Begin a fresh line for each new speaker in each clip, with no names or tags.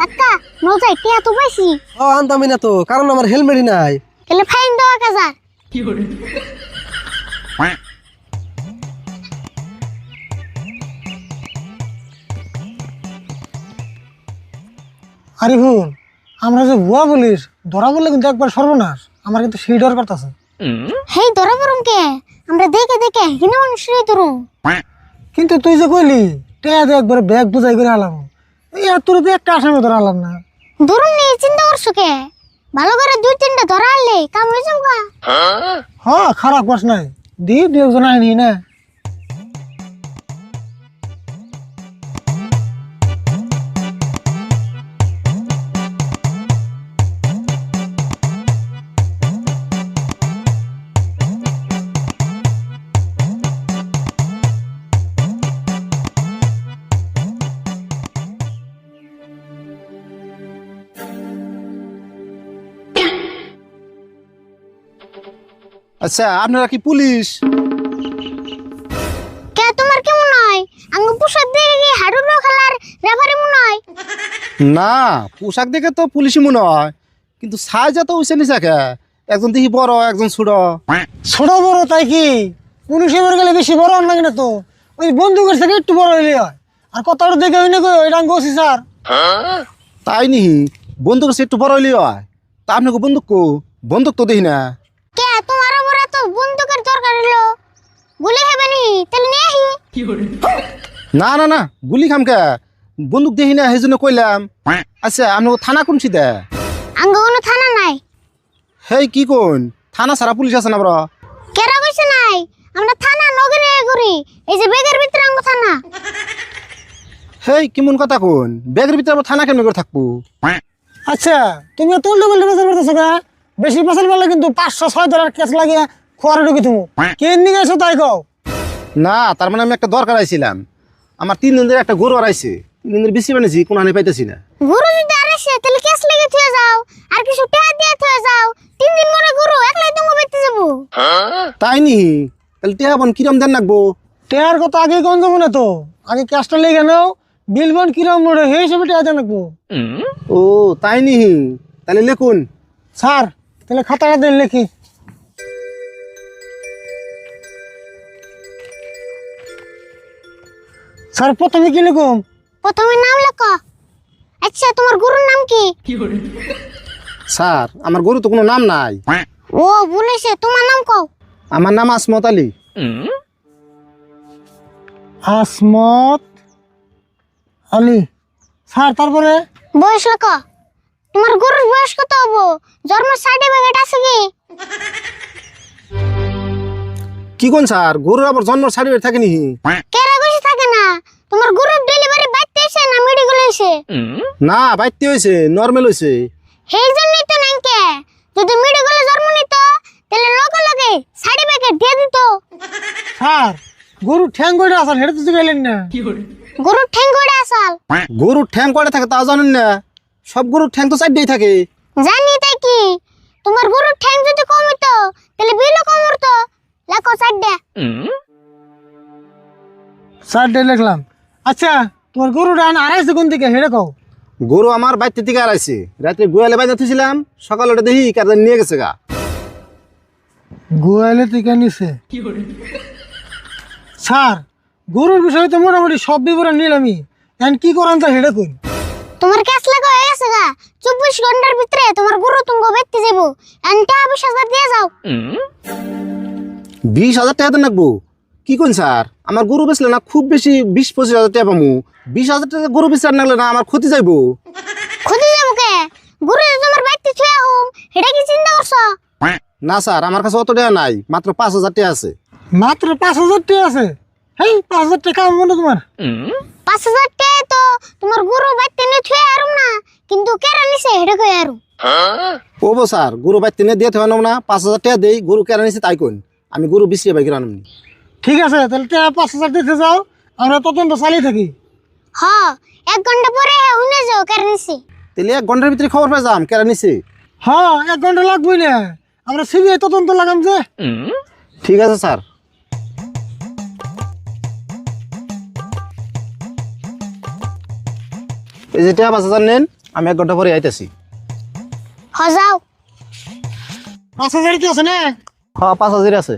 আক্কা নজাই টিয়া তো পাইছি।
ও আনতামই না তো, কারণ আমার হেলমেটই নাই।
তাহলে ফাইন দাও 1000।
আরে ভুল, আমরা যে ভুয়া বলিস ধরা বললে কিন্তু একবার সর্বনাশ। আমার কিন্তু সেই ডর করতেছে।
হেই ধরা পড়ুম কে? আমরা দেখে দেখে হিনা মানুষই ধরুম।
কিন্তু তুই যে কইলি টেয়া দিয়ে একবার ব্যাগ বুঝাই করে আলাম, এই আর তোর তো একটা আসামি ধরা আলাম না।
ধরুম নি চিন্তা করছো কে? ভালো করে 2-3টা ধরা আনলে কাম হয়ে যাবো।
হ্যাঁ খারাপ বাস নাই, দি দু একজন আইনি না।
আচ্ছা, আপনারা কি পুলিশ?
কে তোমার কেমন নয়? আঙ্গ পোশাক দেখে কি হাডুডু খেলার রেফারি মনে হয়?
না, পোশাক দেখে তো পুলিশই মনে হয়, কিন্তু সাইজ এত উঁচে নিচে কে? একজন দেখি বড়, একজন ছোট।
ছোট বড় তাই কি? পুলিশে বের গেলে বেশি বড় না কিনা তো, ওই বন্দুকের থেকে একটু বড় হইলে হয়। আর কথাটা দেখে হইনি কই ওই রাঙ্গ ওসি স্যার।
তাই নি, বন্দুক সে একটু বড় হইলে হয়। তা আপনাকে বন্দুক কো? বন্দুক তো দেখি না।
কে তোমার উপরে তো বন্দুকের দরকার হলো? গুলি হবে নি? তাহলে নিয়ে আহি।
না না না, গুলি খাম কে? বন্দুক দেখি না, সেই জন্য কইলাম। আচ্ছা, আপনাকে থানা কোন সিদে?
আঙ্গ কোনো থানা নাই।
হেই কি কোন? থানা সারা পুলিশ আছে না বড়?
কেরা কইছে নাই? আমরা থানা নগরে করি। এই যে বেগের ভিতরে আঙ্গ থানা।
হেই কেমন কথা কোন? ব্যাগের ভিতরে আবার থানা কেমন করে থাকবো?
আচ্ছা তুমি তো উল্টো পাল্টা পেশাল করতেছো গা। বেশি পেশাল পারলে কিন্তু 500-6 কেস লাগিয়ে খোয়ারে ঢুকি তুমি। কে নিয়ে গেছো তাই কও?
না, তার মানে আমি একটা দরকার আইছিলাম। আমার 3 দিন ধরে একটা গরু আড়াইছে, 3 দিন ধরে বেশি বানিয়েছি, কোনো হানি পাইতেছি না।
গুরু যদি আরেছে তাহলে কেস লেগে থুয়ে যাও। আর কিছু টাকা দিয়ে থুয়ে যাও। 3 দিন পরে গুরু একলাই তুমি বেঁচে যাবো।
তাই নি? তাহলে টেহা বোন কিরম দেন রাখবো?
টেয়ার কথা আগে কোন যাবো না তো, আগে ক্যাশটা লেগে নাও। বিলবন কিরম মোড়ে হে হিসেবে টেয়া জানাবো।
ও তাই নি? তাহলে লেখুন।
স্যার তাহলে খাতাটা দেন লেখি। স্যার প্রথমে কি লিখুম?
প্রথমে নাম লেখো। আচ্ছা তোমার গুরুর নাম কি?
স্যার, আমার গরু তো কোনো নাম নাই।
ও বলেছে, তোমার নাম কও।
আমার নাম আসমত আলী।
আসমত আলী। স্যার তারপরে?
বয়স লেখো। তোমার গরুর বয়স কত হবো? জন্ম সার্টিফিকেট আছে কি?
কি কোন স্যার? গরুর আবার জন্ম সার্টিফিকেট থাকে নি?
কেরা কইছে থাকে না? তোমার গরুর ডেলিভারি বাইতে এসে না মেডিকেল এসে?
না, বাইতে হয়েছে, নর্মাল হয়েছে।
সেই জন্যই তো নাই কে। যদি মেডিকেলে জন্ম নিত তাহলে লগে লগে সার্টিফিকেট দিয়ে দিত।
স্যার গরু ঠ্যাং কইটা আসার হেঁটে তো গেলেন না।
গরুর ঠ্যাং কইরা আসাল?
গরুর ঠ্যাং কয়টা থাকে তা জানেন না? সব গরুর ঠ্যাং তো 4টাই থাকে।
জানি তাই কি? তোমার গরুর ঠ্যাং যদি কম হতো তাহলে বিলও কম হতো। লেখো 4টা।
স্যার ডে লিখলাম। আচ্ছা তোমার গরুটা আড়াইশো কোন থেকে হেঁটে কও?
গরু আমার বাইতে থেকে আড়াইছে, রাত্রে গোয়ালে বাইতে থুছিলাম, সকালে ওটা দেখি কার নিয়ে গেছে গা।
গোয়ালে থেকে নিছে। স্যার গরুর বিষয়ে তো মোটামুটি সব বিবরণ নিলামই, এখন কি করান তা হেঁটে কই।
তোমার ক্যাশ লাগা হয়ে গেছে গা। 24 ঘন্টার ভিতরে তোমার গরু তুমি বেচতে যাবো। এনটা 20,000 দিয়ে যাও।
20,000 টাকা দেন রাখবো? কি কোন স্যার? আমার গরু বেচলে না খুব বেশি 20-25,000 টাকা পাবো। 20,000 টাকা গরু বেচার নাগলে না আমার ক্ষতি যাইবো।
খুঁজে যাবো কে? গরু যে তোমার বাইতে ছুঁয়া হোম, এটা কি চিন্তা করছো?
না স্যার, আমার কাছে অত টাকা নাই, মাত্র 5,000 টাকা আছে।
মাত্র 5,000 টাকা আছে? হেই 5,000 টাকা মনে তোমার?
5,000 টাকা তো তোমার গরু বাইতে নিয়ে ছুঁয়া আরুম না, কিন্তু কেরা নিছে এটা কই আরু।
ও স্যার, গরু বাইতে নিয়ে দিয়ে থাকবেন না, 5,000 টাকা দেই, গরু কেন নিছে তাই কোন। আমি গরু বিক্রি বাইকে আনবনি।
ঠিক আছে তাহলে টাকা 5,000 দিতে যাও, আমরা তদন্ত চালিয়ে থাকি।
হ, 1 ঘন্টা পরে হুনে যাও কেরা নিছে।
তাহলে 1 ঘন্টার ভিতরে খবর পেয়ে যাম কেন নিছে।
হ্যাঁ 1 ঘন্টা লাগবেই না, আমরা সিবিআই তদন্ত লাগাম যে।
ঠিক আছে স্যার। এই যে টিয়া 5,000 নেন, আমি 1 ঘন্টা পরে আইতেছি।
যাও।
5,000 কি আছে না?
হ্যাঁ 5,000 আছে।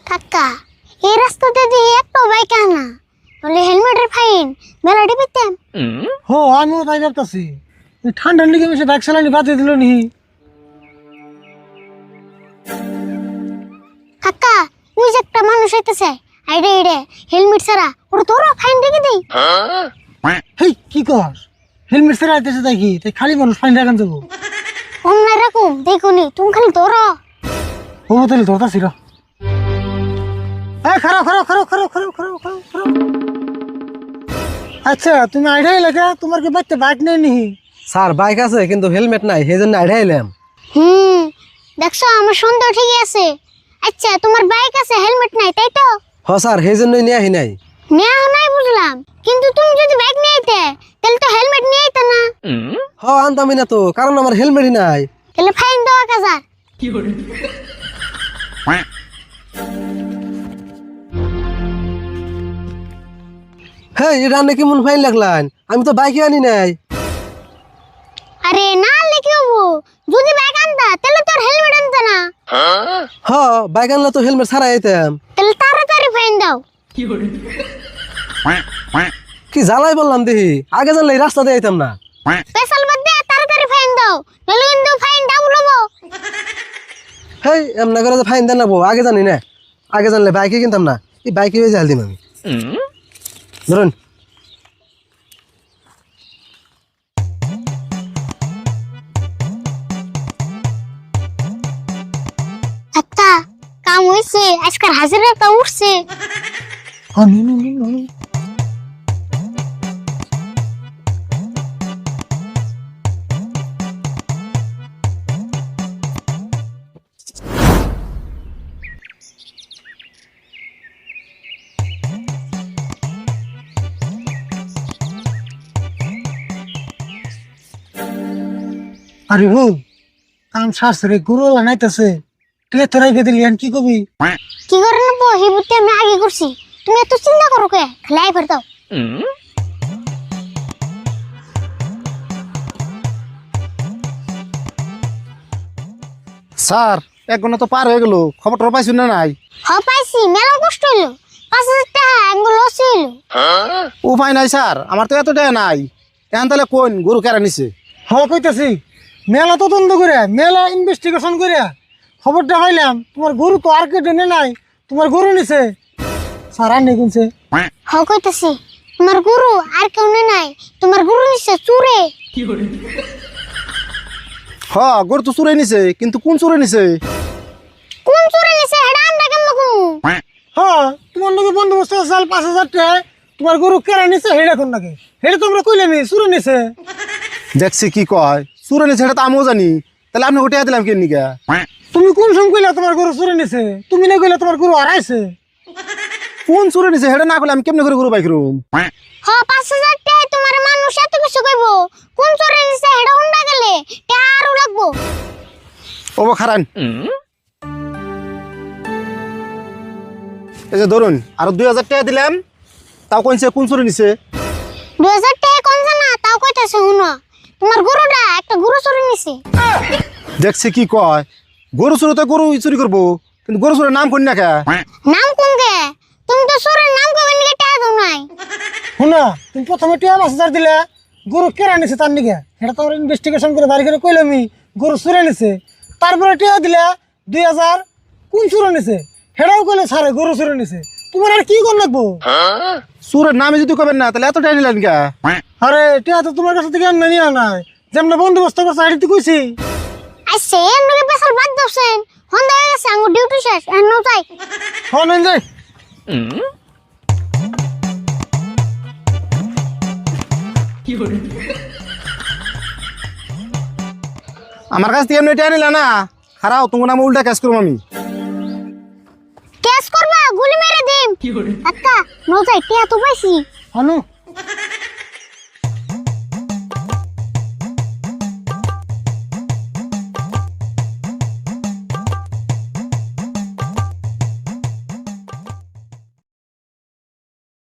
কাকা এই রাস্তাতে দিয়ে একটা বাইক আনা বলে হেলমেটের ফাইন মেলাটি পেতাম।
আমিও তাই ভাবতেছি, ঠান্ডার লিগে বেশি বাইক চালানি বাদ দিয়ে দিল নি।
কাকা ওই যে একটা মানুষ আইতেছে, আইডে আইডে হেলমেট ছাড়া, ওরা তোর ফাইন রেখে দেই।
হেই কি কর, হেলমেট ছাড়া আইতেছে তাই কি, তাই খালি মানুষ ফাইন রাখান যাবো।
অন্য রাখুন দেখুনি তুমি খালি তোর।
ও তাহলে ধরতাছি রা। খারাপ খারাপ খারাপ খারাপ খারাপ খারাপ খারাপ খারাপ। আচ্ছা তুমি আইডা এলাকা, তোমার কি বাড়িতে বাইক নেই নি?
স্যার বাইক আছে কিন্তু হেলমেট নাই, সেই জন্য আইডাইলাম।
দেখছো আমার সন্দেহ ঠিকই আছে। আচ্ছা তোমার বাইক আছে হেলমেট নাই তাই তো?
স্যার সেই জন্যই নিয়ে আহি নাই।
নেওয়া নাই বুঝলাম, কিন্তু তুমি যদি বাইক নিয়ে আইতে তাহলে তো হেলমেট নিয়ে আইতে না।
আনতামই না তো, কারণ আমার হেলমেটই নাই।
তাহলে ফাইন দেওয়া কাজার।
হ্যাঁ এটা আনলে কেমন ফাইন লাগলাম, আমি তো বাইকে আনি নাই।
আরে না আনলে কি হবো, যদি বাইক আনতা তাহলে তোর হেলমেট আনতে না।
বাইক আনলে তো হেলমেট ছাড়াই আইতাম।
তাহলে তাড়াতাড়ি ফাইন দাও।
কি জ্বালাই বললাম দেখি, আগে জানলে এই রাস্তা দিয়ে আইতাম না।
স্পেশাল বাদ দে, তাড়াতাড়ি ফাইন দাও, নাহলে কিন্তু ফাইন ডাবল হবো।
হেই এমনা করে ফাইন দেন লাগবো, আগে জানি না। আগে জানলে বাইকে কিনতাম না, এই বাইকে জাল দিম আমি। ধরুন
আচ্ছা কাম হইছে, আজকাল হাজিরাটা উঠছে।
আরে হুন কাম শাস্ত্রে গুরু লানাইতেছে, তুই তো রেখে দিলি, কি কবি?
কি করে নেবো এই বুদ্ধি আমি আগে করছি, তুমি এত চিন্তা করো কে? খালি আই দাও।
স্যার 1 ঘন্টা তো পার হয়ে গেল, খবরটা পাইছুন না নাই?
পাইছি, মেলা কষ্ট হইলো, 5,000 টাকা আঙ্গুল লস হইলো।
উপায় নাই স্যার, আমার তো এত টাকা নাই। এখন তাহলে কোন গরু কেরা নিছে?
কইতাছি মেলা তদন্ত করে, মেলা ইনভেস্টিগেশন করে খবরটা পাইলাম তোমার গরু তো আর কেটে নাই, তোমার গরু নিছে। স্যার আর নেই কিনছে।
কইতাছি তোমার গুরু আর কেউ নাই, তোমার গুরু নিছে চুরে।
গরু তো চুরে নিছে, কিন্তু কোন চুরে নিছে?
কোন চুরে নিছে এটা আমরা কেমন কমু?
তোমার নাকি বন্দোবস্ত চাল 5,000 টাকা, তোমার গরু কেরা নিছে হেডা কোন নাকি, হেডা তোমরা কইলাম চুরে নিছে।
দেখছি কি কয় চুরে নিছে, সেটা তো আমিও জানি। তাহলে আপনি ওটা দিলাম কেন নিকা?
তুমি কোন সময় কইলা তোমার গরু চুরে নিছে? তুমি না কইলা তোমার গরু হারাইছে?
কোন চুরে নিছে সেটা না করলে আমি কেমনে করে গরু বাইক রুম?
5,000 টাকা তোমার মানুষ এত কিছু কইব, কোন চুরে নিছে এটা হুন্ডা গেলে টাকা আরো লাগবো।
ও খারান, এই যে ধরুন আরো 2,000 টাকা দিলাম, তাও কইছে কোন চুরে নিছে?
2,000 টাকা কোন জানা তাও কইতাছে শুনো, তোমার গরুটা একটা গরু চুরি নিছে।
দেখছি কি কয় গরু চুরি তো গরু চুরি করবো, কিন্তু গরু চুরের নাম কোন না কে?
নাম কোন গে? তুমি তো চোরের নাম কবে নিকে টাকা দাও নাই।
শুনো তুমি প্রথমে টিয়া 5,000 দিলে, গরু কেরা নিছে তার নিকে সেটা তোমার ইনভেস্টিগেশন করে বাড়ি করে কইলামি গরু চুরে নিছে। তারপরে টিয়া দিলে 2,000 কোন চুরে নিছে সেটাও কইলে সারে গরু চুরে নিছে। তোমার আর কি কোন লাগবো?
চুরের নামে যদি কবেন না তাহলে এত টাকা নিলেন কে?
আরে টিয়া তো তোমার কাছে থেকে আনা নিয়ে নাই, যেমন বন্দোবস্ত করছে আইডি কইছি।
আইছে এমনি পেছাল বাদ দছেন, হন্দা হয়ে গেছে আঙ্গুর ডিউটি শেষ আর নো যাই।
নেন যাই।
আমার কাছ থেকে এমনি টাকা নিলে না, খারাও তোমার নামে উল্টা কাজ করবো আমি।
কেস করবা গুলি মেরে দিম। আক্কা নজাই টিয়া তো পাইছি।
হনু